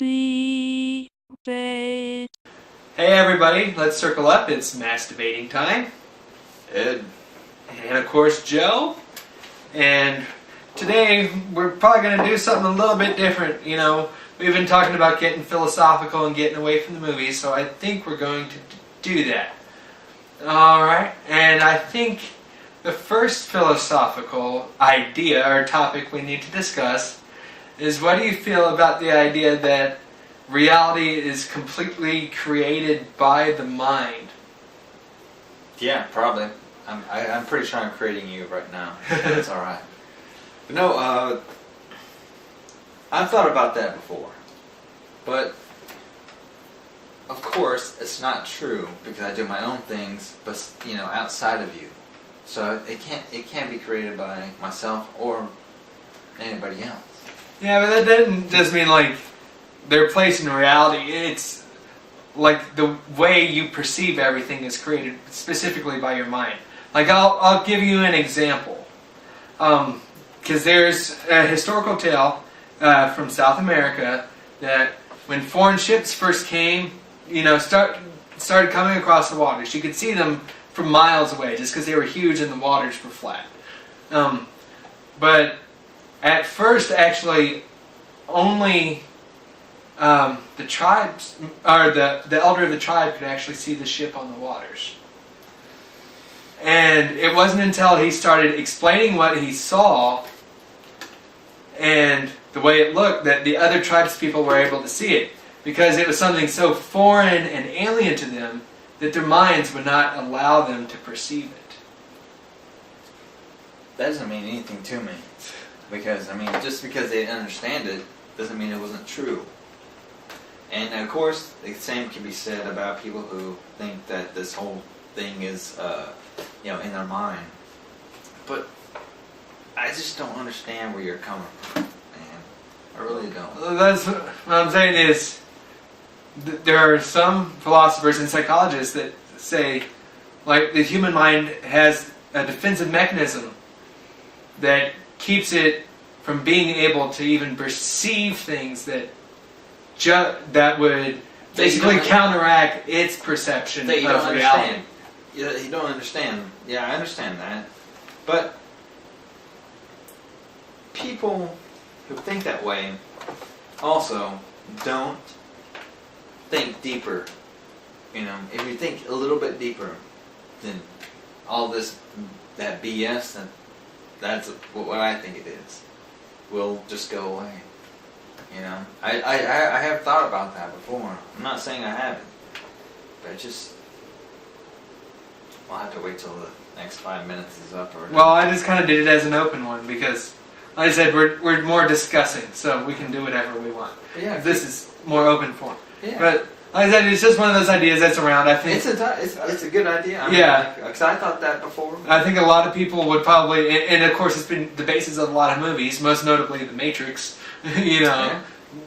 Masturbate. Hey everybody, let's circle up. It's masturbating time. Ed. And of course Joe. And today we're probably going to do something a little bit different. You know, we've been talking about getting philosophical and getting away from the movies, so I think we're going to do that. Alright, and I think the first philosophical idea or topic we need to discuss is, what do you feel about the idea that reality is completely created by the mind? Yeah, probably. I'm pretty sure I'm creating you right now. That's all right. But no, I've thought about that before, but of course it's not true because I do my own things, but you know, outside of you. So it can't be created by myself or anybody else. Yeah, but that doesn't just mean like their place in reality. It's like the way you perceive everything is created specifically by your mind. Like I'll give you an example, because there's a historical tale from South America that when foreign ships first came, you know, started coming across the waters, you could see them from miles away just because they were huge and the waters were flat. But at first, actually, only the tribes, or the elder of the tribe, could actually see the ship on the waters. And it wasn't until he started explaining what he saw and the way it looked that the other tribes people were able to see it, because it was something so foreign and alien to them that their minds would not allow them to perceive it. That doesn't mean anything to me, because I mean, just because they didn't understand it doesn't mean it wasn't true. And of course, the same can be said about people who think that this whole thing is, you know, in their mind. But I just don't understand where you're coming from, man. I really don't. That's what I'm saying is, there are some philosophers and psychologists that say, like, the human mind has a defensive mechanism that keeps it from being able to even perceive things that that would basically counteract its perception that you of don't reality. understand. You don't understand. Yeah, I understand that. But people who think that way also don't think deeper. You know, if you think a little bit deeper, then all that BS, that's what I think it is, will just go away. You know, I have thought about that before. I'm not saying I haven't, but I'll have to wait till the next 5 minutes is up. Or Well, I just kind of did it as an open one because, like I said, we're more discussing, so we can do whatever we want. yeah, This is more open form. yeah. But like I said, it's just one of those ideas that's around. I think It's a good idea. I mean, Yeah. because I thought that before. I think a lot of people would probably, and of course it's been the basis of a lot of movies, most notably The Matrix. You know,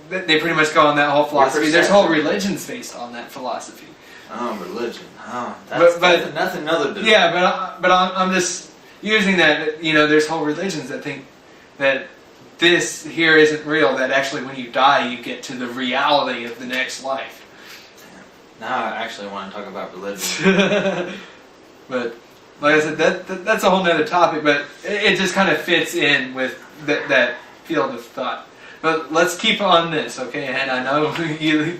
they pretty much go on that whole philosophy. There's whole religions based on that philosophy. Oh, religion. Oh, that's nothing other than. Yeah, but I'm just using that. You know, there's whole religions that think that this here isn't real. That actually, when you die, you get to the reality of the next life. Now I actually want to talk about religion. But like I said, that's a whole nother topic. But it just kind of fits in with that field of thought. But let's keep on this, okay? And I know you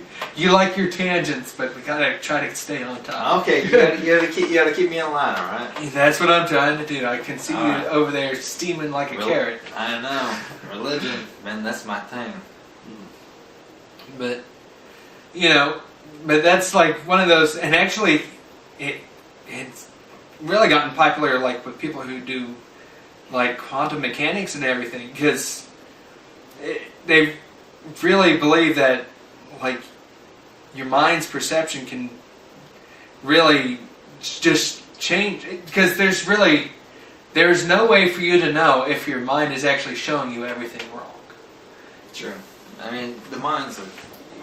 like your tangents, but we gotta try to stay on top. Okay, you gotta keep me in line, all right? That's what I'm trying to do. I can see All you right. over there steaming like a carrot. I know. Religion, man, that's my thing. But you know, but that's like one of those. And actually, it's really gotten popular, like with people who do like quantum mechanics and everything, because they really believe that like your mind's perception can really just change, because there's no way for you to know if your mind is actually showing you everything wrong. True. I mean, the mind's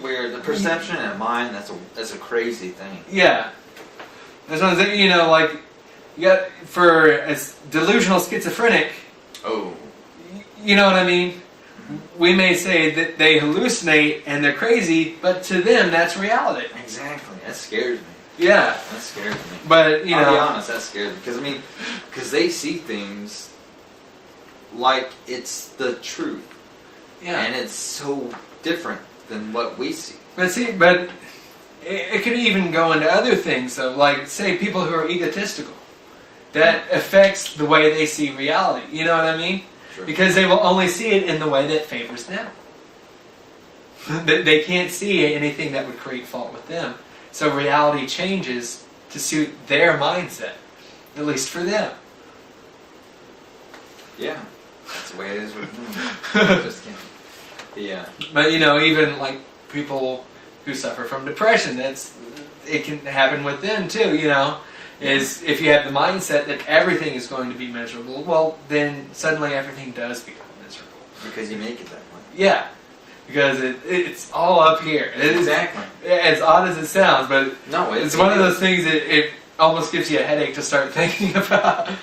weird. The perception and mind, that's a crazy thing. Yeah, that's what I'm saying. You know, like you got for a delusional schizophrenic. Oh. You know what I mean? We may say that they hallucinate and they're crazy, but to them that's reality. Exactly. That scares me. Yeah. That scares me. But you I'll know, be honest, that scares me because they see things like it's the truth, yeah. and it's so different than what we see. But see, but it could even go into other things. So, like say people who are egotistical, that affects the way they see reality. You know what I mean? Sure. Because they will only see it in the way that favors them. They can't see anything that would create fault with them. So reality changes to suit their mindset, at least for them. Yeah, that's the way it is with me. Just kidding. Yeah. But you know, even like people who suffer from depression, it can happen with them too. You know, is if you have the mindset that everything is going to be miserable, well, then suddenly everything does become miserable. Because you make it that way. Yeah, because it's all up here. It is, Exactly. as odd as it sounds, but No, it's one of those things that it almost gives you a headache to start thinking about. Yeah,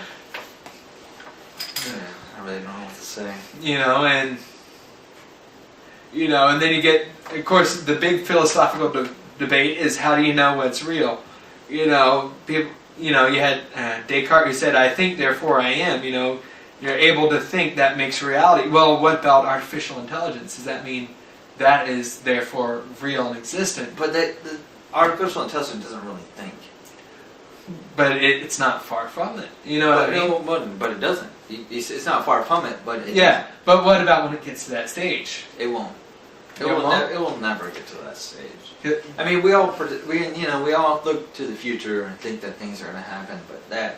I really don't know what to say. You know, and then you get, of course, the big philosophical debate is how do you know what's real? You know, people. You know, you had Descartes who said, "I think, therefore I am." You know, you're able to think, that makes reality. Well, what about artificial intelligence? Does that mean that is therefore real and existent? But the artificial intelligence doesn't really think. But it's not far from it. You know what I mean? No, but it doesn't. It's not far from it, but it Yeah, but what about when it gets to that stage? It won't. It will never get to that stage. I mean, we all look to the future and think that things are going to happen, but that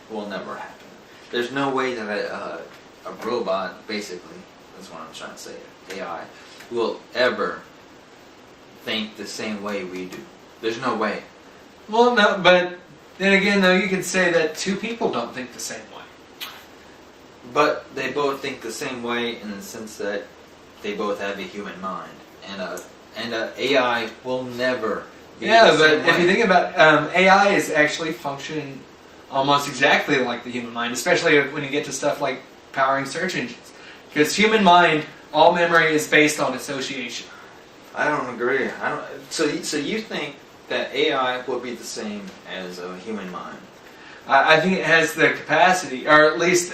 will never happen. There's no way that a robot, basically, that's what I'm trying to say, AI, will ever think the same way we do. There's no way. Well, no, but then again, though, you could say that two people don't think the same way. But they both think the same way in the sense that they both have a human mind, and a AI will never be Yeah, the but same if way. you think about AI is actually functioning almost exactly like the human mind, especially when you get to stuff like powering search engines. Because human mind, all memory is based on association. I don't agree. I don't. So you think that AI will be the same as a human mind? I think it has the capacity, or at least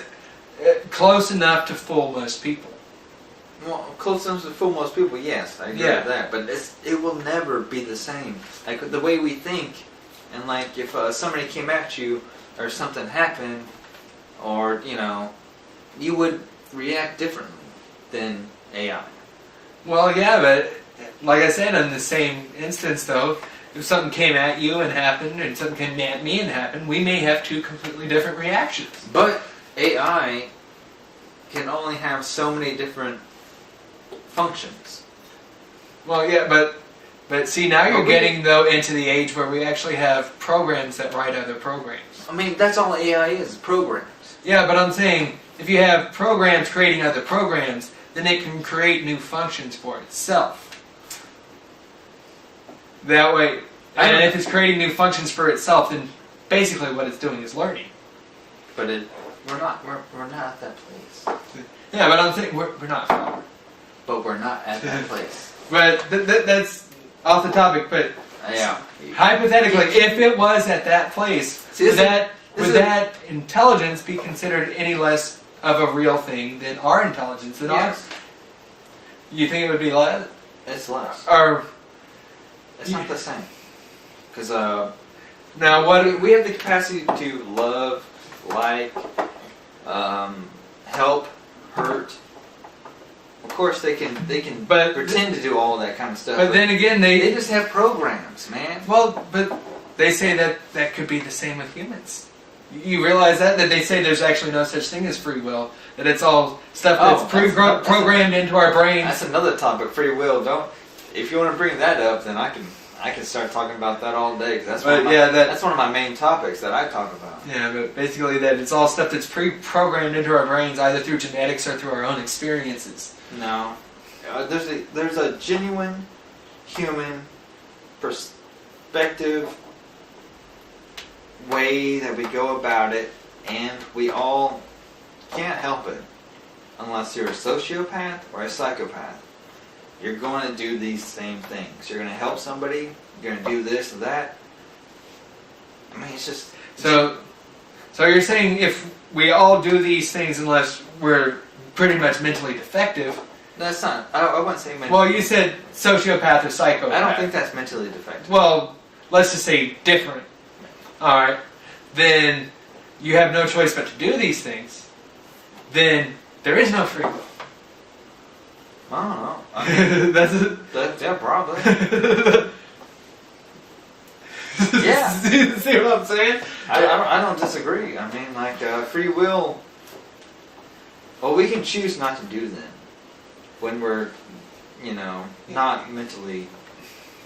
close enough to fool most people. Well, close enough to fool most people, yes, I agree with that. But it will never be the same. Like the way we think, and like if somebody came at you or something happened, or you would react differently than AI. Well, yeah, but like I said, in the same instance, though, if something came at you and happened, and something came at me and happened, we may have two completely different reactions. But AI can only have so many different functions. Well, yeah, but see, now you're getting, though, into the age where we actually have programs that write other programs. I mean, that's all AI is, programs. Yeah, but I'm saying, if you have programs creating other programs, then it can create new functions for itself. That way, and if it's creating new functions for itself, then basically what it's doing is learning. But we're not at that place. Yeah, but I'm saying we're not far. But we're not at that place. But that's off the topic. But Yeah. hypothetically, if it was at that place, See, would that intelligence be considered any less of a real thing than our intelligence? Than ours? You think it would be less? It's less. Or It's not the same. Because now what? we have the capacity to love, like, help, hurt. Of course, they can But pretend to do all that kind of stuff. But then again, they just have programs, man. well, but they say that could be the same with humans. You realize that they say there's actually no such thing as free will. That it's all stuff that's programmed into our brains. That's another topic, free will. If you want to bring that up, then I can start talking about that all day. Cause that's one of my main topics that I talk about. Yeah, but basically that it's all stuff that's pre-programmed into our brains, either through genetics or through our own experiences. No, there's a genuine human perspective way that we go about it, and we all can't help it. unless you're a sociopath or a psychopath. You're going to do these same things. You're going to help somebody. You're going to do this or that. I mean, it's just... So you're saying if we all do these things unless we're pretty much mentally defective... That's not... I wouldn't say mentally... Well, you said sociopath or psychopath. I don't think that's mentally defective. Well, let's just say different. Alright. Then you have no choice but to do these things. Then there is no free will. I don't know. I mean, That's it. yeah, probably. Yeah. See what I'm saying? I don't disagree. I mean, like, free will... Well, we can choose not to do them when we're, you know, not mentally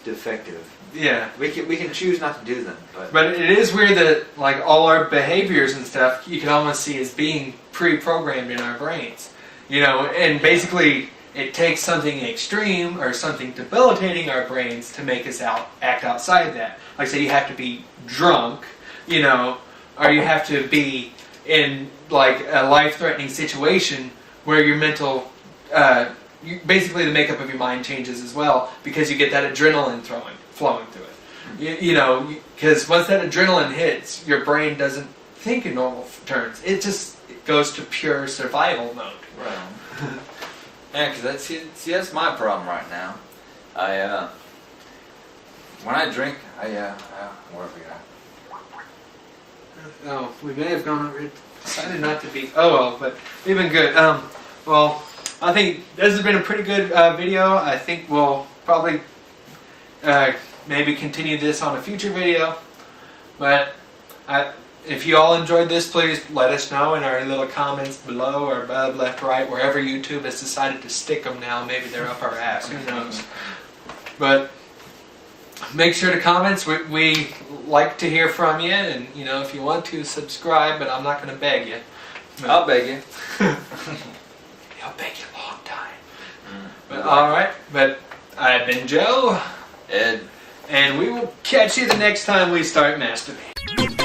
defective. Yeah. We can choose not to do them, But it is weird that, like, all our behaviors and stuff, you can almost see as being pre-programmed in our brains. You know, and basically it takes something extreme or something debilitating our brains to make us act outside that. Like, say you have to be drunk, you know, or you have to be in, like, a life-threatening situation where your mental, basically the makeup of your mind changes as well because you get that adrenaline flowing through it. You know, because once that adrenaline hits, your brain doesn't think in normal terms. It just goes to pure survival mode. Right. Yeah, because that's my problem right now. When I drink, where have we got? Oh, we may have gone over it. Decided not to be. Oh well, but we've been good. Well, I think this has been a pretty good video. I think we'll probably maybe continue this on a future video. But if you all enjoyed this, please let us know in our little comments below or above, left, right, wherever YouTube has decided to stick them now. Maybe they're up our ass. Who knows? But make sure to comments. We like to hear from you, and you know, if you want to subscribe, but I'm not going to beg you. I'll beg you. I'll beg you a long time. But all right. But I've been Joe, Ed. and we will catch you the next time we start masturbating.